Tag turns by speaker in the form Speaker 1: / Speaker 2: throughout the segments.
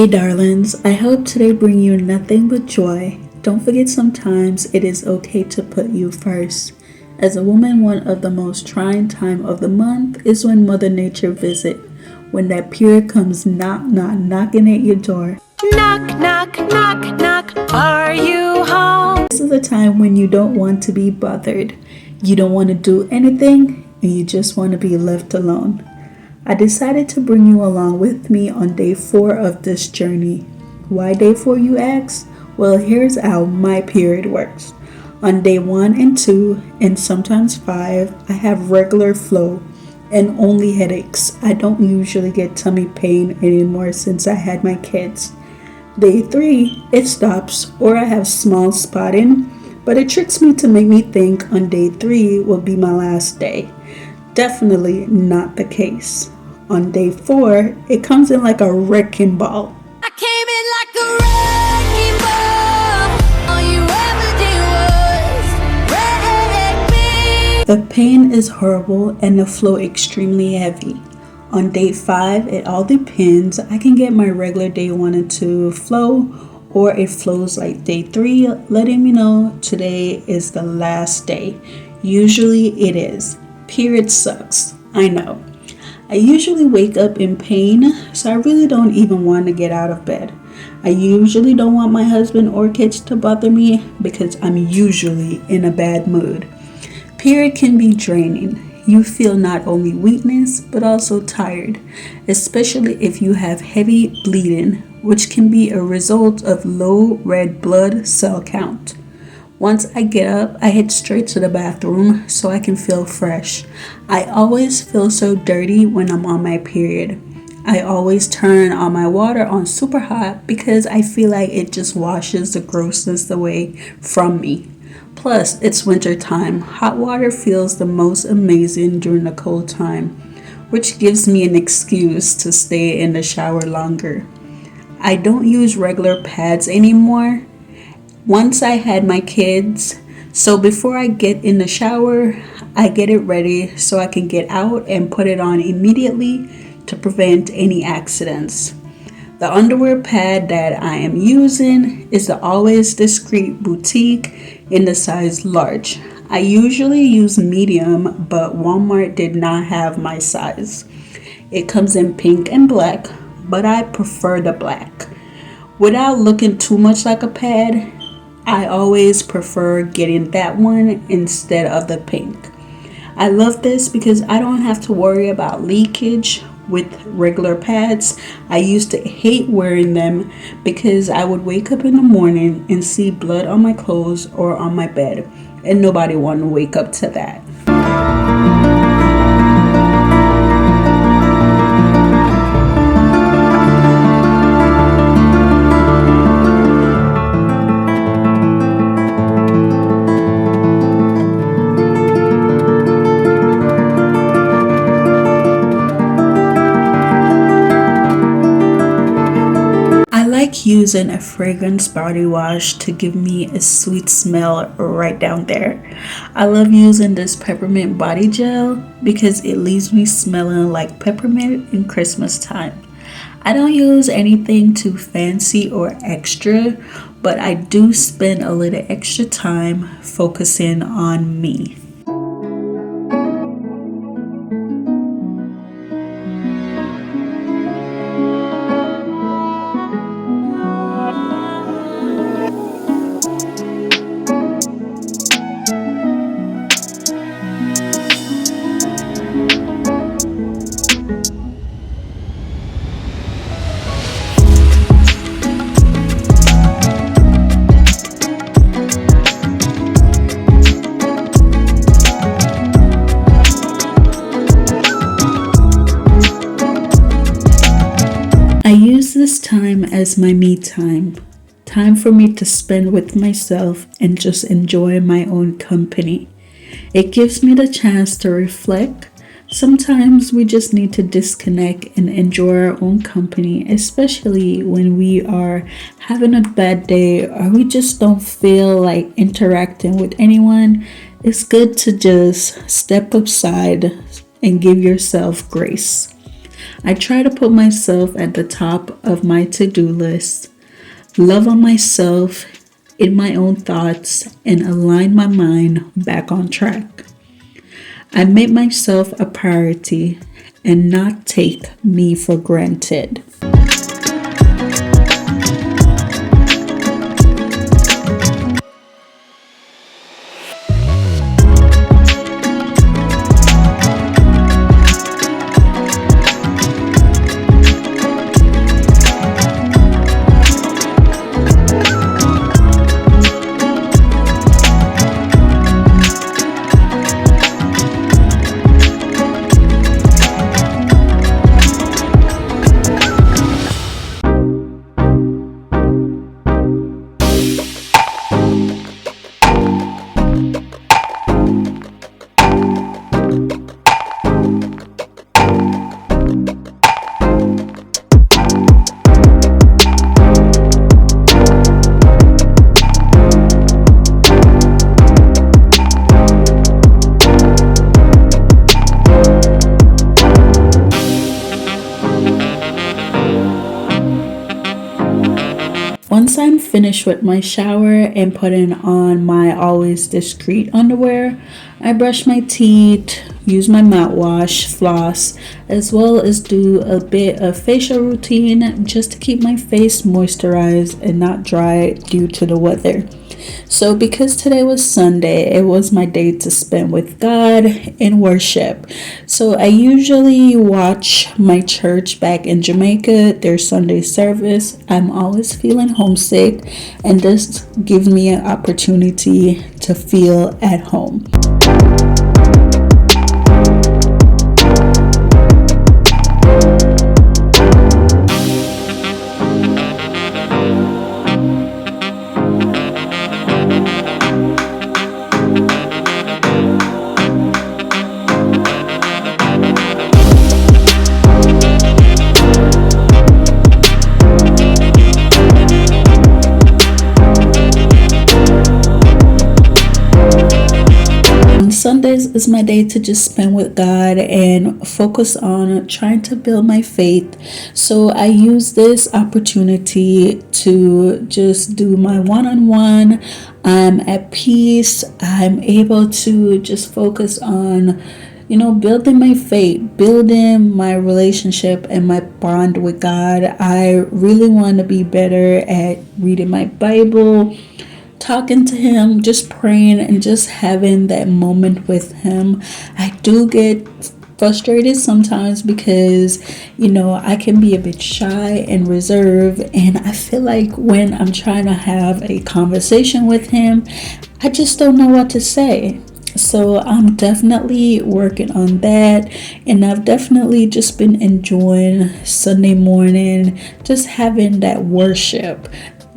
Speaker 1: Hey darlings, I hope today bring you nothing but joy. Don't forget sometimes it is okay to put you first. As a woman, one of the most trying time of the month is when Mother Nature visit, when that period comes knocking at your door.
Speaker 2: Knock, knock, knock, knock, are you home?
Speaker 1: This is a time when you don't want to be bothered. You don't want to do anything and you just want to be left alone. I decided to bring you along with me on day 4 of this journey. Why day 4, you ask? Well, here's how my period works. On day 1 and 2, and sometimes 5, I have regular flow and only headaches. I don't usually get tummy pain anymore since I had my kids. Day 3, it stops, or I have small spotting, but it tricks me to make me think on day 3 will be my last day. Definitely not the case. On day 4, it comes in like a wrecking ball.
Speaker 2: I came in like a wrecking ball. All you ever did was wreck me.
Speaker 1: The pain is horrible and the flow extremely heavy. On day 5, it all depends. I can get my regular day 1 and 2 flow, or it flows like day 3, letting me know today is the last day. Usually it is. Period sucks, I know. I usually wake up in pain, so I really don't even want to get out of bed. I usually don't want my husband or kids to bother me because I'm usually in a bad mood. Period can be draining. You feel not only weakness, but also tired, especially if you have heavy bleeding, which can be a result of low red blood cell count. Once I get up, I head straight to the bathroom so I can feel fresh. I always feel so dirty when I'm on my period. I always turn on my water on super hot because I feel like it just washes the grossness away from me. Plus, it's winter time. Hot water feels the most amazing during the cold time, which gives me an excuse to stay in the shower longer. I don't use regular pads anymore. Once I had my kids, so before I get in the shower, I get it ready so I can get out and put it on immediately to prevent any accidents. The underwear pad that I am using is the Always Discreet Boutique in the size large. I usually use medium, but Walmart did not have my size. It comes in pink and black, but I prefer the black. Without looking too much like a pad, I always prefer getting that one instead of the pink. I love this because I don't have to worry about leakage with regular pads. I used to hate wearing them because I would wake up in the morning and see blood on my clothes or on my bed, and nobody wanted to wake up to that. I like using a fragrance body wash to give me a sweet smell right down there. I love using this peppermint body gel because it leaves me smelling like peppermint in Christmas time. I don't use anything too fancy or extra, but I do spend a little extra time focusing on me. I use this time as my me time for me to spend with myself and just enjoy my own company. It gives me the chance to reflect. Sometimes we just need to disconnect and enjoy our own company, especially when we are having a bad day or we just don't feel like interacting with anyone. It's good to just step aside and give yourself grace. I try to put myself at the top of my to-do list, love on myself in my own thoughts, and align my mind back on track. I make myself a priority and not take me for granted. Once I'm finished with my shower and putting on my always discreet underwear, I brush my teeth, use my mouthwash, floss, as well as do a bit of facial routine just to keep my face moisturized and not dry due to the weather. So because today was Sunday, it was my day to spend with God in worship. So I usually watch my church back in Jamaica, their Sunday service. I'm always feeling homesick, and this gives me an opportunity to feel at home. Sundays is my day to just spend with God and focus on trying to build my faith. So I use this opportunity to just do my one-on-one. I'm at peace. I'm able to just focus on building my faith, building my relationship and my bond with God. I really want to be better at reading my Bible, talking to him, just praying and just having that moment with him. I do get frustrated sometimes because I can be a bit shy and reserved, and I feel like when I'm trying to have a conversation with him, I just don't know what to say. So I'm definitely working on that, and I've definitely just been enjoying Sunday morning, just having that worship,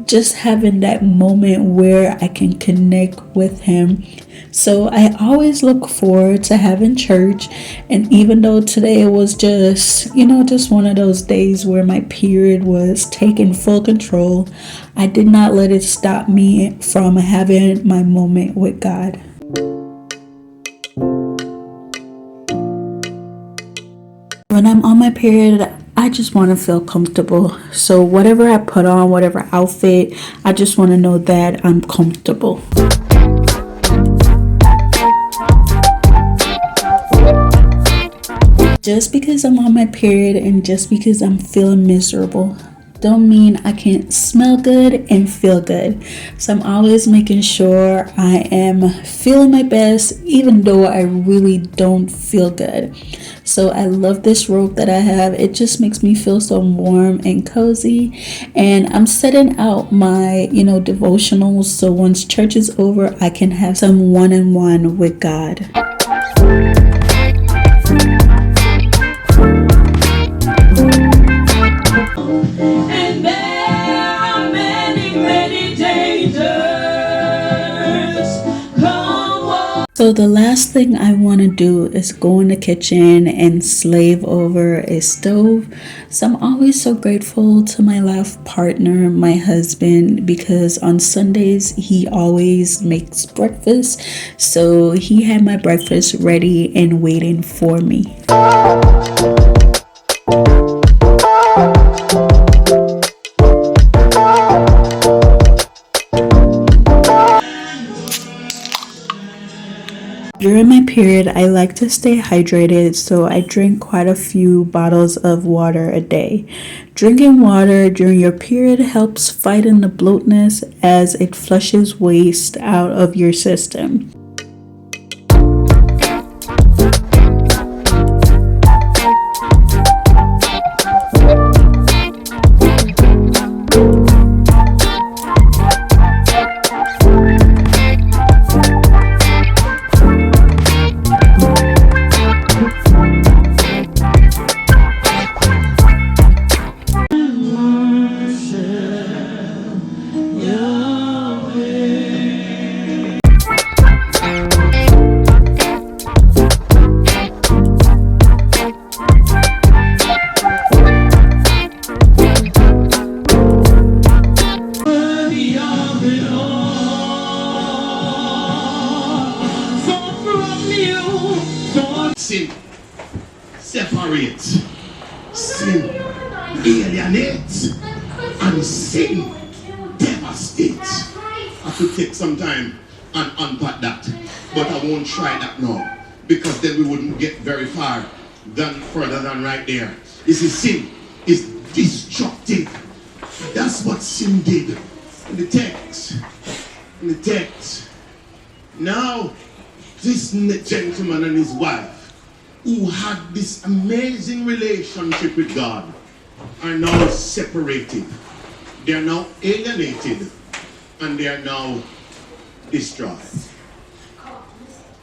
Speaker 1: just having that moment where I can connect with him. So I always look forward to having church, and even though today was just one of those days where my period was taking full control, I did not let it stop me from having my moment with God. When I'm on my period, I just want to feel comfortable. So whatever I put on, whatever outfit, I just want to know that I'm comfortable. Just because I'm on my period and just because I'm feeling miserable don't mean I can't smell good and feel good. So I'm always making sure I am feeling my best even though I really don't feel good. So I love this robe that I have. It just makes me feel so warm and cozy. And I'm setting out my, devotionals. So once church is over, I can have some one-on-one with God.
Speaker 2: And there are many, many dangers. Come on.
Speaker 1: So the last thing I want to do is go in the kitchen and slave over a stove. So I'm always so grateful to my life partner, my husband, because on Sundays he always makes breakfast. So he had my breakfast ready and waiting for me. During my period, I like to stay hydrated, so I drink quite a few bottles of water a day. Drinking water during your period helps fight in the bloatness as it flushes waste out of your system.
Speaker 3: Sin separates, sin alienates, and sin devastates. I could take some time and unpack that, but I won't try that now, because then we wouldn't get very far further than right there. You see, sin is destructive. That's what sin did in the text. In the text. Now, this gentleman and his wife, who had this amazing relationship with God, are now separated. They are now alienated, and they are now destroyed.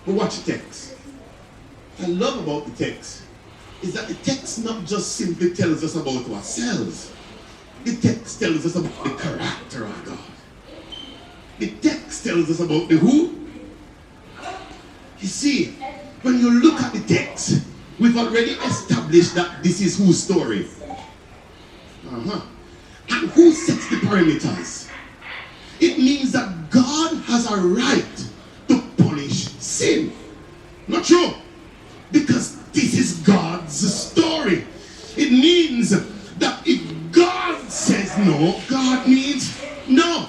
Speaker 3: But watch the text. What I love about the text is that the text not just simply tells us about ourselves. The text tells us about the character of God. The text tells us about the who. You see, when you look at the text, we've already established that this is whose story. And who sets the parameters? It means that God has a right to punish sin. Not true? Because this is God's story. It means that if God says no, God means no.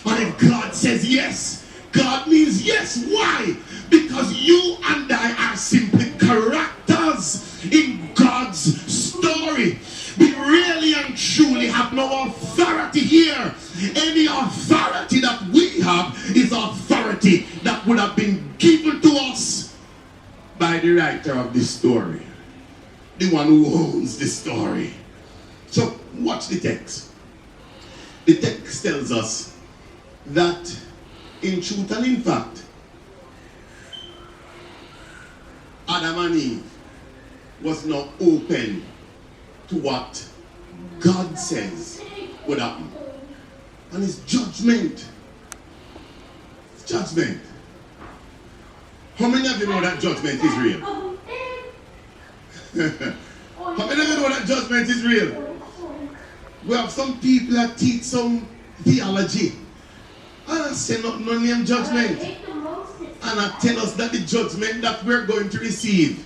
Speaker 3: And if God says yes, God means yes. Why? Because you and I are simply characters in God's story. We really and truly have no authority here. Any authority that we have is authority that would have been given to us by the writer of this story, the one who owns the story. So watch the text. The text tells us that in truth and in fact, Adam and Eve was now open to what God says would happen. And it's judgment. It's judgment. How many of you know that judgment is real? How many of you know that judgment is real? We have some people that teach some theology. And I say no name judgment. And I tell us that the judgment that we're going to receive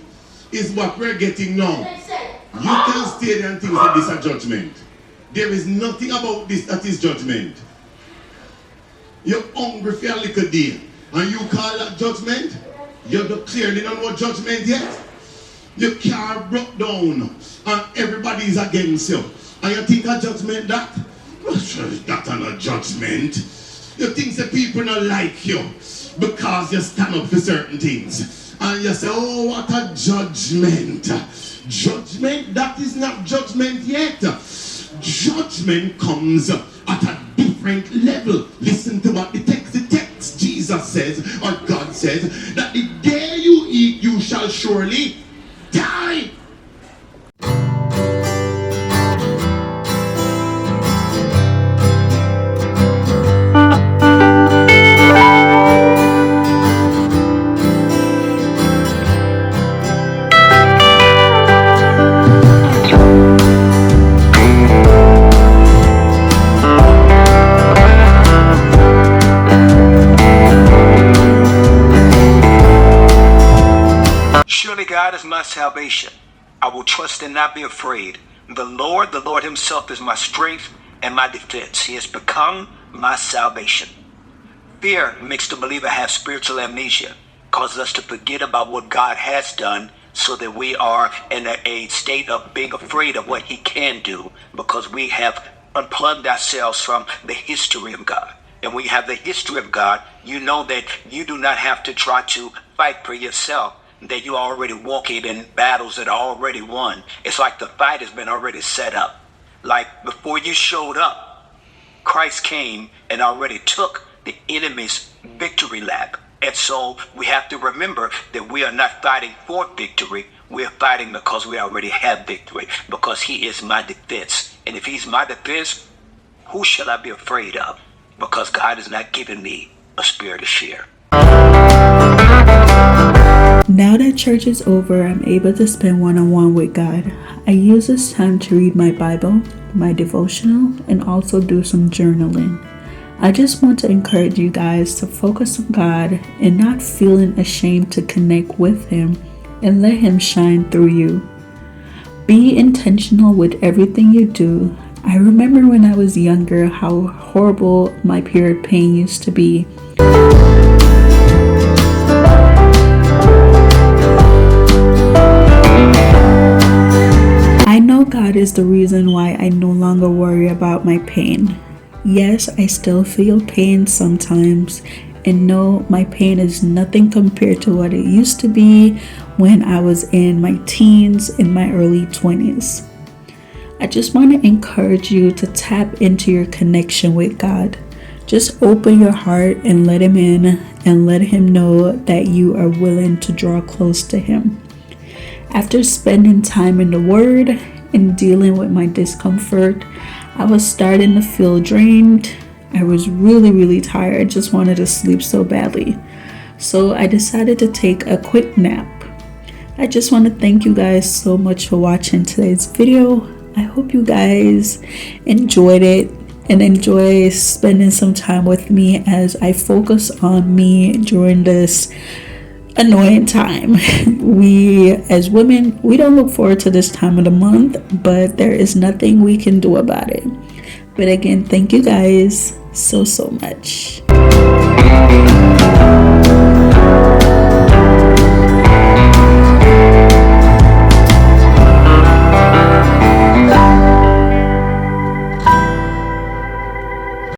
Speaker 3: is what we're getting now. You can stay there and think that this is a judgment. There is nothing about this that is judgment. You're hungry for a little day and you call that judgment? You clearly don't know judgment yet. Your car broke down and everybody is against you. And you think a judgment that? That's not a judgment. You think the people don't like you because you stand up for certain things. And you say, oh, what a judgment. Judgment, that is not judgment yet. Judgment comes at a different level. Listen to what the text Jesus says, or God says, that the day you eat, you shall surely die.
Speaker 4: Surely God is my salvation. I will trust and not be afraid. The Lord himself is my strength and my defense. He has become my salvation. Fear makes the believer have spiritual amnesia. causes us to forget about what God has done, so that we are in a state of being afraid of what he can do, because we have unplugged ourselves from the history of God. And when you have the history of God, you know that you do not have to try to fight for yourself, that you're already walking in battles that are already won. It's like the fight has been already set up. Like before you showed up, Christ came and already took the enemy's victory lap. And so we have to remember that we are not fighting for victory. We are fighting because we already have victory, because he is my defense. And if he's my defense, who shall I be afraid of? Because God has not given me a spirit of fear.
Speaker 1: Now that church is over, I'm able to spend one-on-one with God. I use this time to read my Bible, my devotional, and also do some journaling. I just want to encourage you guys to focus on God and not feeling ashamed to connect with him and let him shine through you. Be intentional with everything you do. I remember when I was younger how horrible my period pain used to be. I know God is the reason why I no longer worry about my pain. Yes, I still feel pain sometimes, and no, my pain is nothing compared to what it used to be when I was in my teens, in my early 20s. I just want to encourage you to tap into your connection with God. Just open your heart and let him in, and let him know that you are willing to draw close to him. After spending time in the Word and dealing with my discomfort, I was starting to feel drained. I was really tired, just wanted to sleep so badly. So I decided to take a quick nap. I just want to thank you guys so much for watching today's video. I hope you guys enjoyed it and enjoy spending some time with me as I focus on me during this annoying time. We as women, we don't look forward to this time of the month, but there is nothing we can do about it. But again, thank you guys so much.